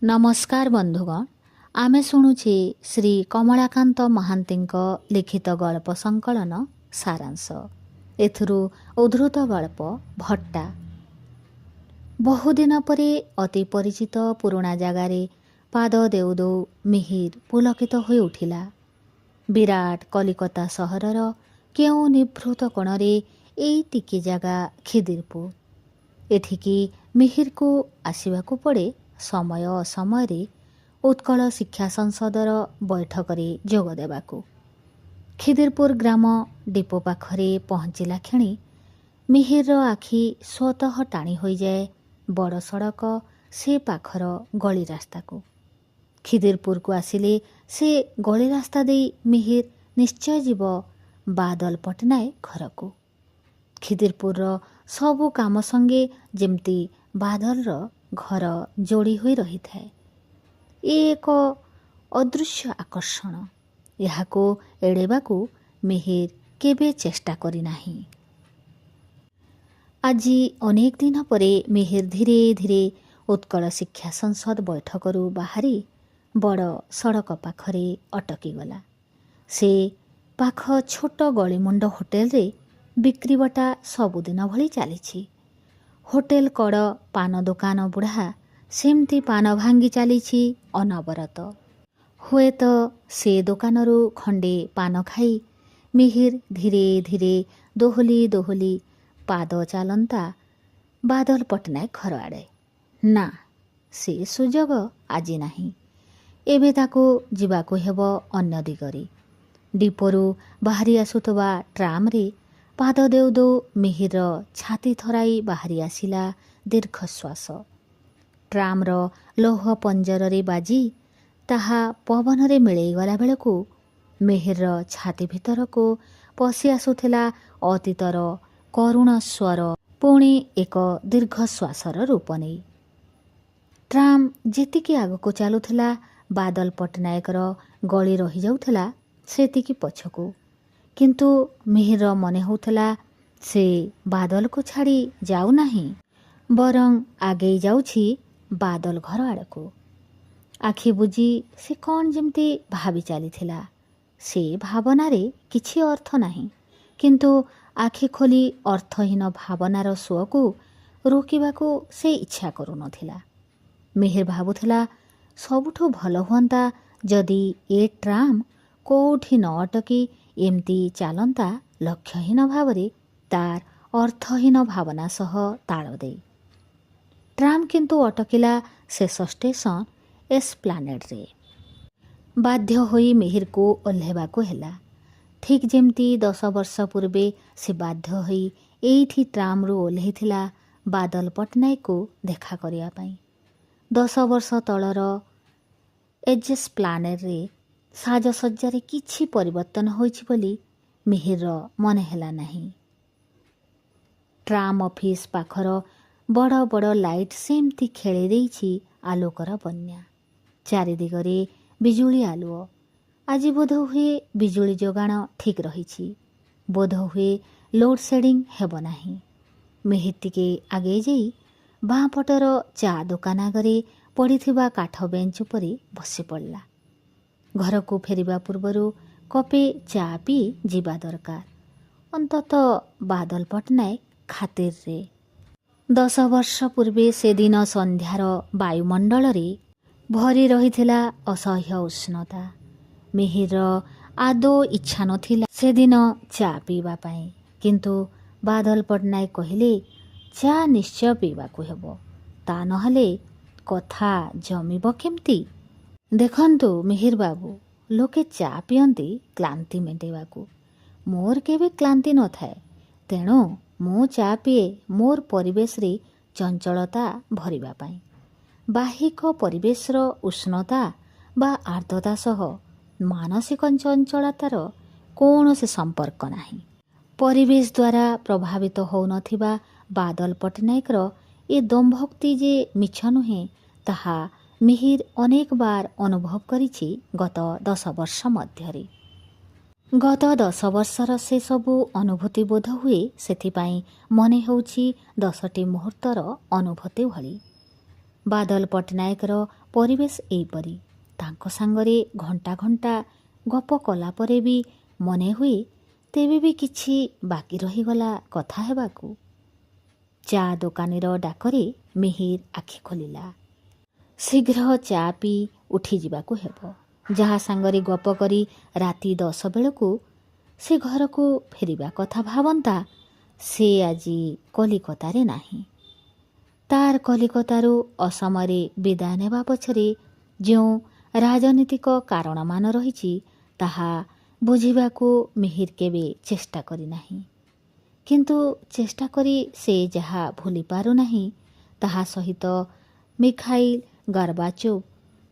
नमस्कार बंधुगण आमे शुणुचे श्री कमलाकांत महांतीଙ୍କ लिखित गल्प संकलन सारांश एथुरु उद्धृत गल्प भट्टा। बहुदिन परे अति परिचित पुराणा जगार पाद देउ देउ मिहिर पुलकित होई उठिला। विराट कलिकता सहरर केउ निभृत कोणरे एई टिकी जगा खिदिरपुर। एठिकी मिहिरको आसिबाकु पड़े समय असमय उत्कल शिक्षा संसदर बैठकरे जोग देबाकू। खिदिरपुर ग्राम डिपो पाखरे पहुँचला क्षणी मिहिर आखि स्वतः टाणी हो जाए बड़ सड़क से पाखर गली रास्ता को। खिदिरपुर को आसिले से गली रास्ता दे मिहिर निश्चय जीव बादल पट्टनायक घर को। खिदिरपुर सबु काम संगे जेमती बादल घर जोड़ी होई रही थाए। एक अदृश्य आकर्षण याको एड़ेबाकू मिहिर केबे चेष्टा करी नाही। आजी अनेक दिन परे मिहिर धीरे धीरे उत्कल शिक्षा संसद बैठकरू बाहरी बड़ सड़क पाखरे अटकी गला। से पाख छोट गलीमुंड होटेल रे बिक्री बटा सबुदिन भली चली। होटेल कड़ पान दुकान बुढ़ा सेमती पान भांगी चली अनवरत। हुए तो से दुकानरू खंडे पान खाई मिहिर धीरे धीरे दोहली दोहली पाद चलंता बादल पट्टनायक घर आड़े। ना से सुजोग आजी नाही। एबे ताको जिबाको हेबो अन्य दिगरे। डिपोरू बाहरी आसुतबा ट्राम रे पाद देउ देउ मिहिर छाती थराई बाहरी आसिला दीर्घश्वास। ट्रामर लौह पंजर बाजी ताहा पवन रे मिलई गला बेलकू मिहिर छाती भितर को पशि आसुथिला अतीतर करुण स्वर पुणी एक दीर्घश्वासर रूप नहीं। ट्राम जेतिकी आगको चलुथिला बादल पट्टनायकर गली रही जाउथिला सेतिकी पछकू। किंतु मिहिर मने होउथला से बादल को छाड़ी जाऊ नाही बरं आगे जाउछि बादल घर आड़को। आखि बुझी से कौन जेमती भावी चलीथिला। से भावनारे किछि अर्थ नाही किंतु आखि खोली अर्थहीन भावनार सुअको रोकिबाको से इच्छा करू नथिला। मिहिर भाबुथिला सबुठो भल हुअंता जदि ए ट्राम कोठी न अटकी एमती चालंता लक्ष्यहीन भावरे तार अर्थहीन भावना सह ताल दे। ट्राम किंतु अटकिला शेष स्टेशन एस्प्लानेड रे। बाध्य होई मिहिर को ओह्लेबाको हेला। ठीक जेमती 10 वर्ष पूर्वे से बाध्य होई एइठी ट्राम रु ओह्लेइथिला बादल पट्टनायक को देखा करिया पाई। 10 वर्ष तलर एस्प्लानेड रे साजसज्जारे किछि परिवर्तन होइछि बोली मिहिर मन हेला नाही। ट्राम ऑफिस पाखर बड़ बड़ लाइट सेमती खेले देइछि आलोकर बन्या। चारिदिगरे बिजुली आलुओ। आज बोध हुए बिजुली जोगाण ठीक रही। बोध हुए लोड सेडिंग हेब नाही। मिहिर टिके आगे जाई बाँ पटर चा दुकान आगरे पड़िथिबा काठ बेंच उपरे बसी पड़ला। घर को फेरिबा पूर्वरु कपे चा पी जीवा दरकार अंतत बादल पट्टनायक खातिर रे। 10 वर्ष पूर्वे से दिन संध्यार वायुमंडल रे भरी रहिथिला असह्य उष्णता। मिहिर आदो इच्छा नथिला से दिन चा पीवा पाई किंतु बादल पट्टनायक कहिले चा निश्चय पीवाकू हेबो ता नहले कथा जमिब केमती। देखंतु मिहिर बाबू लोके चा पियंती क्लांति मेटेवाकू। मोर केबे क्लांति न थाए तेणु मु चा पिए मोर परिवेश रे चंचलता भरिबा पाई। बाहिक परिवेशर उष्णता बा आर्द्रता सह मानसिक चंचलतार कौनसी संपर्क नाही। परिवेश द्वारा प्रभावित हो नथिबा बादल पट्टनायकर ए दम्भक्ति जे मिछ नुहे ताहा मिहिर अनेक बार अनुभव करिछि गत 10 वर्ष मध्यरे। गत 10 वर्षर से सबु अनुभूति बोध हुए सेथिपाई मने होउछि 10टी मुहूर्तर अनुभूति भली। ବାଦଲ ପଟ୍ଟନାୟକର ପରିବେଶ ଏଇପରି। ତାଙ୍କ ସାଙ୍ଗରେ ଘଣ୍ଟା ଘଣ୍ଟା ଗପ କଲା ପରେ ବି ମନେ ହୁଏ ତେବେ ବି କିଛି ବାକି ରହିଗଲା କଥା ହେବାକୁ। ଚା ଦୋକାନୀର ଡାକରେ ମିହିର ଆଖି ଖୋଲିଲା। ଶୀଘ୍ର ଚା ପିଇ ଉଠିଯିବାକୁ ହେବ। ଯାହା ସାଙ୍ଗରେ ଗପ କରି ରାତି 10 ବେଳକୁ ସେ ଘରକୁ ଫେରିବା କଥା ଭାବନ୍ତା, ସେ ଆଜି କଲିକତାରେ ନାହିଁ। ତାର କଲିକତାରୁ ଅସମୟରେ ବିଦାୟ ନେବା ପଛରେ ଯେଉଁ ରାଜନୈତିକ କାରଣମାନ ରହିଛି ତାହା ବୁଝିବାକୁ ମିହିର କେବେ ଚେଷ୍ଟା କରିନାହିଁ। କିନ୍ତୁ ଚେଷ୍ଟା କରି ସେ ଯାହା ଭୁଲି ପାରୁନାହିଁ ତାହା ସହିତ ମିଖାଇଲ ଗର୍ବାଚୋଭ,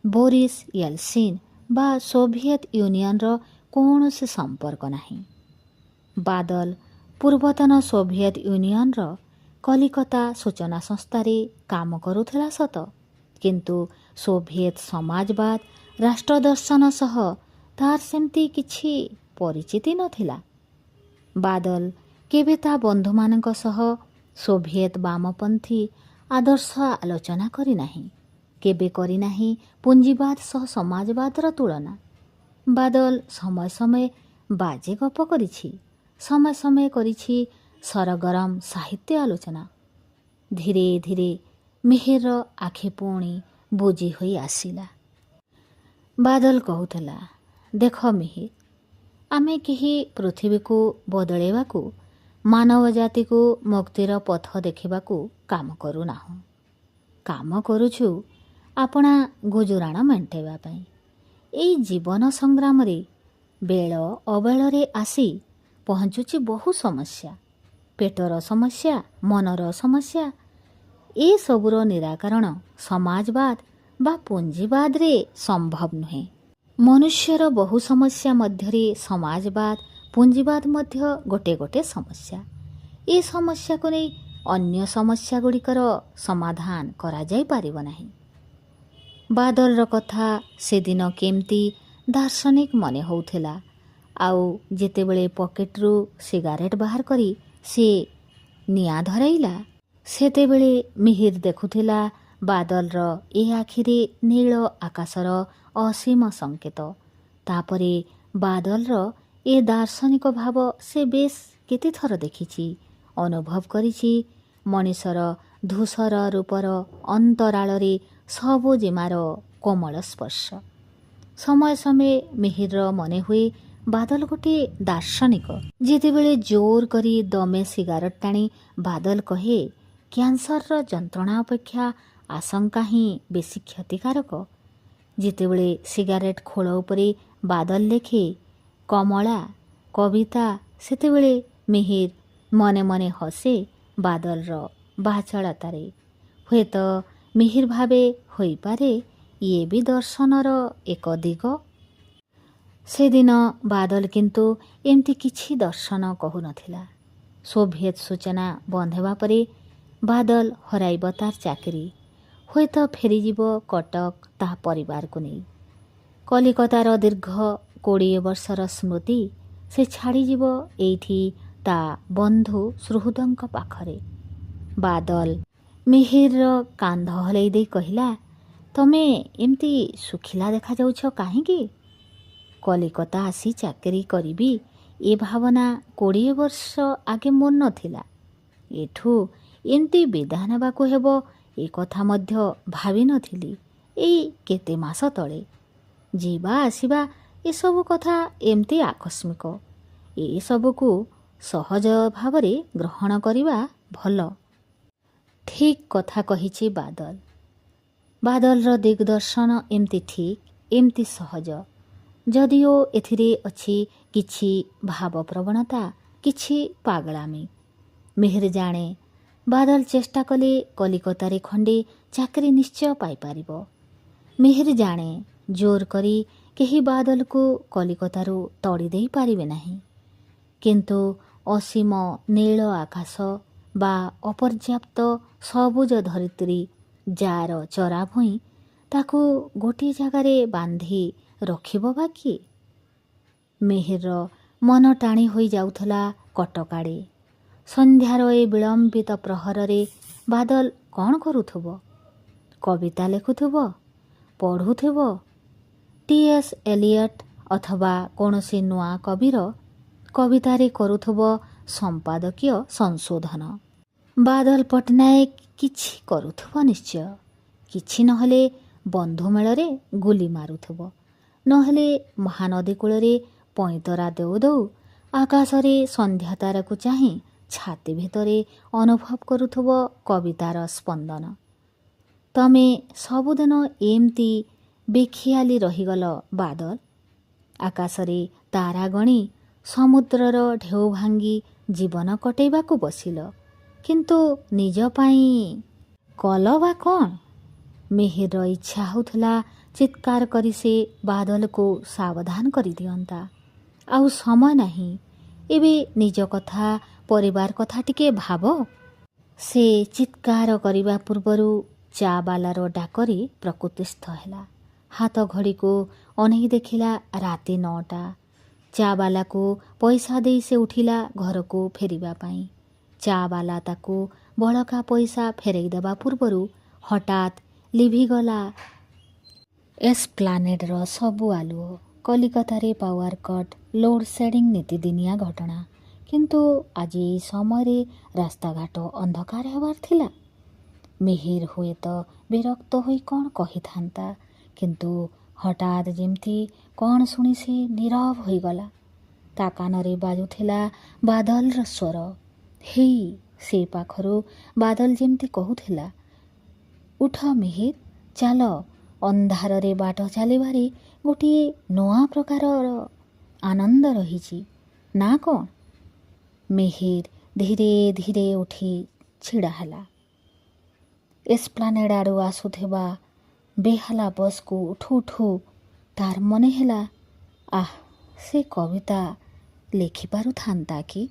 ବୋରିସ ୟେଲସିନ ବା ସୋଭିଏତ ୟୁନିୟନର କୌଣସି ସମ୍ପର୍କ ନାହିଁ। ବାଦଲ ପୂର୍ବତନ ସୋଭିଏତ ୟୁନିୟନର କଲିକତା ସୂଚନା ସଂସ୍ଥାରେ କାମ କରୁଥିଲା ସତ, କିନ୍ତୁ ସୋଭିଏତ ସମାଜବାଦ ରାଷ୍ଟ୍ରଦର୍ଶନ ସହ ତାର ସେମିତି କିଛି ପରିଚିତି ନଥିଲା। ବାଦଲ କେବେ ତା ବନ୍ଧୁମାନଙ୍କ ସହ ସୋଭିଏତ ବାମପନ୍ଥୀ ଆଦର୍ଶ ଆଲୋଚନା କରିନାହିଁ। କେବେ କରିନାହିଁ ପୁଞ୍ଜିବାଦ ସହ ସମାଜବାଦର ତୁଳନା। ବାଦଲ ସମୟ ସମୟ ବାଜେ ଗପ କରିଛି, ସମୟ ସମୟ କରିଛି ସରଗରମ ସାହିତ୍ୟ ଆଲୋଚନା। ଧୀରେ ଧୀରେ ମିହିରର ଆଖି ପୁଣି ବୁଜି ହୋଇ ଆସିଲା। ବାଦଲ କହୁଥିଲା, ଦେଖ ମିହିର, ଆମେ କେହି ପୃଥିବୀକୁ ବଦଳେଇବାକୁ, ମାନବ ଜାତିକୁ ମୁକ୍ତିର ପଥ ଦେଖିବାକୁ କାମ କରୁନାହୁଁ। କାମ କରୁଛୁ ଆପଣା ଗୁଜୁରାଣ ମେଣ୍ଟାଇବା ପାଇଁ। ଏଇ ଜୀବନ ସଂଗ୍ରାମରେ ବେଳ ଅବେଳରେ ଆସି ପହଞ୍ଚୁଛି ବହୁ ସମସ୍ୟା। ପେଟର ସମସ୍ୟା, ମନର ସମସ୍ୟା। ଏସବୁର ନିରାକରଣ ସମାଜବାଦ ବା ପୁଞ୍ଜିବାଦରେ ସମ୍ଭବ ନୁହେଁ। ମନୁଷ୍ୟର ବହୁ ସମସ୍ୟା ମଧ୍ୟରେ ସମାଜବାଦ, ପୁଞ୍ଜିବାଦ ମଧ୍ୟ ଗୋଟେ ଗୋଟେ ସମସ୍ୟା। ଏ ସମସ୍ୟାକୁ ନେଇ ଅନ୍ୟ ସମସ୍ୟାଗୁଡ଼ିକର ସମାଧାନ କରାଯାଇ ପାରିବ ନାହିଁ। ବାଦଲର କଥା ସେଦିନ କେମିତି ଦାର୍ଶନିକ ମନେ ହେଉଥିଲା। ଆଉ ଯେତେବେଳେ ପକେଟରୁ ସିଗାରେଟ ବାହାର କରି ସେ ନିଆଁ ଧରାଇଲା, ସେତେବେଳେ ମିହିର ଦେଖୁଥିଲା ବାଦଲର ଏ ଆଖିରେ ନୀଳ ଆକାଶର ଅସୀମ ସଂକେତ। ତାପରେ ବାଦଲର ଏ ଦାର୍ଶନିକ ଭାବ ସେ ବେଶ କେତେଥର ଦେଖିଛି, ଅନୁଭବ କରିଛି। ମଣିଷର ଧୂସର ରୂପର ଅନ୍ତରାଳରେ ସବୁଜିମାର କୋମଳ ସ୍ପର୍ଶ। ସମୟ ସମୟ ମିହିରର ମନେ ହୁଏ ବାଦଲ ଗୋଟିଏ ଦାର୍ଶନିକ। ଯେତେବେଳେ ଜୋର କରି ଦମେ ସିଗାରେଟ ଟାଣି ବାଦଲ କହେ, କ୍ୟାନ୍ସରର ଯନ୍ତ୍ରଣା ଅପେକ୍ଷା ଆଶଙ୍କା ହିଁ ବେଶୀ କ୍ଷତିକାରକ। ଯେତେବେଳେ ସିଗାରେଟ ଖୋଳ ଉପରେ ବାଦଲ ଲେଖେ କମଳା କବିତା, ସେତେବେଳେ ମିହିର ମନେ ମନେ ହସେ ବାଦଲର ବାଚାଳତାରେ। ହୁଏତ ମିହିର ଭାବେ ହୋଇପାରେ ଇଏ ବି ଦର୍ଶନର ଏକ ଦିଗ। ସେଦିନ ବାଦଲ କିନ୍ତୁ ଏମିତି କିଛି ଦର୍ଶନ କହୁନଥିଲା। ସୋଭିଏତ ସୂଚନା ବନ୍ଦ ହେବା ପରେ ବାଦଲ ହରାଇବ ତାର ଚାକିରି। ହୁଏତ ଫେରିଯିବ କଟକ ତା ପରିବାରକୁ ନେଇ। କଲିକତାର ଦୀର୍ଘ 20 ବର୍ଷର ସ୍ମୃତି ସେ ଛାଡ଼ିଯିବ ଏଇଠି ତା ବନ୍ଧୁ ସୁହୃଦଙ୍କ ପାଖରେ। ବାଦଲ ମିହିରର କାନ୍ଧ ହଲେଇ ଦେଇ କହିଲା, ତମେ ଏମିତି ଶୁଖିଲା ଦେଖାଯାଉଛ କାହିଁକି? କଲିକତା ଆସି ଚାକିରି କରିବି ଏ ଭାବନା 20 ବର୍ଷ ଆଗେ ମୋର ନଥିଲା। ଏଠୁ ଏମିତି ବିଦାୟ ନେବାକୁ ହେବ ଏ କଥା ମଧ୍ୟ ଭାବିନଥିଲି ଏଇ କେତେ ମାସ ତଳେ। ଯିବା ଆସିବା ଏସବୁ କଥା ଏମିତି ଆକସ୍ମିକ। ଏସବୁକୁ ସହଜ ଭାବରେ ଗ୍ରହଣ କରିବା ଭଲ। ଠିକ୍ କଥା କହିଛି ବାଦଲ। ବାଦଲର ଦିଗ୍ଦର୍ଶନ ଏମିତି ଠିକ୍, ଏମିତି ସହଜ। ଯଦିଓ ଏଥିରେ ଅଛି କିଛି ଭାବପ୍ରବଣତା, କିଛି ପାଗଳାମି। ମିହିର ଜାଣେ ବାଦଲ ଚେଷ୍ଟା କଲେ କଲିକତାରେ ଖଣ୍ଡେ ଚାକିରି ନିଶ୍ଚୟ ପାଇପାରିବ। ମିହିର ଜାଣେ ଜୋର କରି କେହି ବାଦଲକୁ କଲିକତାରୁ ତଡ଼ି ଦେଇ ପାରିବେ ନାହିଁ। କିନ୍ତୁ ଅସୀମ ନୀଳ ଆକାଶ ବା ଅପର୍ଯ୍ୟାପ୍ତ ସବୁଜ ଧରିତ୍ରୀ ଯାର ଚରାଭୂଇଁ, ତାକୁ ଗୋଟିଏ ଜାଗାରେ ବାନ୍ଧି ରଖିବ ବା କିଏ? ମିହିରର ମନ ଟାଣି ହୋଇଯାଉଥିଲା କଟକ ଆଡ଼େ। ସନ୍ଧ୍ୟାର ଏ ବିଳମ୍ବିତ ପ୍ରହରରେ ବାଦଲ କ'ଣ କରୁଥିବ? କବିତା ଲେଖୁଥିବ, ପଢ଼ୁଥିବ, ଟି.ଏସ୍. ଏଲିୟଟ୍ ଅଥବା କୌଣସି ନୂଆ କବିର କବିତାରେ କରୁଥିବ ସମ୍ପାଦକୀୟ ସଂଶୋଧନ। ବାଦଲ ପଟ୍ଟନାୟକ କିଛି କରୁଥିବ ନିଶ୍ଚୟ। କିଛି ନହେଲେ ବନ୍ଧୁମେଳରେ ଗୁଲି ମାରୁଥିବ, ନହେଲେ ମହାନଦୀ କୂଳରେ ପଇଁତରା ଦେଉ ଦେଉ ଆକାଶରେ ସନ୍ଧ୍ୟା ତାରାକୁ ଚାହିଁ ଛାତି ଭିତରେ ଅନୁଭବ କରୁଥିବ କବିତାର ସ୍ପନ୍ଦନ। ତମେ ସବୁଦିନ ଏମିତି ବେଖିଆଲି ରହିଗଲ ବାଦଲ। ଆକାଶରେ ତାରା ଗଣି ସମୁଦ୍ରର ଢେଉ ଭାଙ୍ଗି ଜୀବନ କଟେଇବାକୁ ବସିଲ, କିନ୍ତୁ ନିଜ ପାଇଁ କଲ ବା କ'ଣ? ମିହିରର ଇଚ୍ଛା ହେଉଥିଲା ଚିତ୍କାର କରି ସେ ବାଦଲକୁ ସାବଧାନ କରିଦିଅନ୍ତା। ଆଉ ସମୟ ନାହିଁ, ଏବେ ନିଜ କଥା, ପରିବାର କଥା ଟିକେ ଭାବ। ସେ ଚିତ୍କାର କରିବା ପୂର୍ବରୁ ଚା ବାଲାର ଡାକରେ ପ୍ରକୃତିସ୍ଥ ହେଲା। ହାତ ଘଡ଼ିକୁ ଅନେଇ ଦେଖିଲା ରାତି 9ଟା। ଚା ବାଲାକୁ ପଇସା ଦେଇ ସେ ଉଠିଲା ଘରକୁ ଫେରିବା ପାଇଁ। ଚା ବାଲା ତାକୁ ବଳକା ପଇସା ଫେରାଇ ଦେବା ପୂର୍ବରୁ ହଠାତ୍ ଲିଭିଗଲା ଏସ୍ପ୍ଲାନେଡ୍ର ସବୁ ଆଲୁଅ। କଲିକତାରେ ପାୱାର କଟ୍, ଲୋଡ୍ ସେଡ଼ିଂ ନିତିଦିନିଆ ଘଟଣା। କିନ୍ତୁ ଆଜି ଏହି ସମୟରେ ରାସ୍ତାଘାଟ ଅନ୍ଧକାର ହେବାର ଥିଲା। ମିହିର ହୁଏତ ବିରକ୍ତ ହୋଇ କ'ଣ କହିଥାନ୍ତା, କିନ୍ତୁ ହଠାତ୍ ଯେମିତି କ'ଣ ଶୁଣି ସେ ନୀରବ ହୋଇଗଲା। ତା କାନରେ ବାଜୁଥିଲା ବାଦଲର ସ୍ୱର। ହେଇ, ସେ ପାଖରୁ ବାଦଲ ଯେମିତି କହୁଥିଲା, ଉଠ ମିହିର, ଚାଲ, ଅନ୍ଧାରରେ ବାଟ ଚାଲିବାରେ ଗୋଟିଏ ନୂଆ ପ୍ରକାରର ଆନନ୍ଦ ରହିଛି, ନା କ'ଣ? ମିହିର ଧୀରେ ଧୀରେ ଉଠି ଛିଡ଼ା ହେଲା। ଏସ୍ପ୍ଲାନେଡ୍ ଆଡ଼ୁ ଆସୁଥିବା ବେହାଲା ବସ୍କୁ ଉଠୁ ଉଠୁ ତାର ମନେ ହେଲା, ଆଃ, ସେ କବିତା ଲେଖିପାରୁଥାନ୍ତା କି?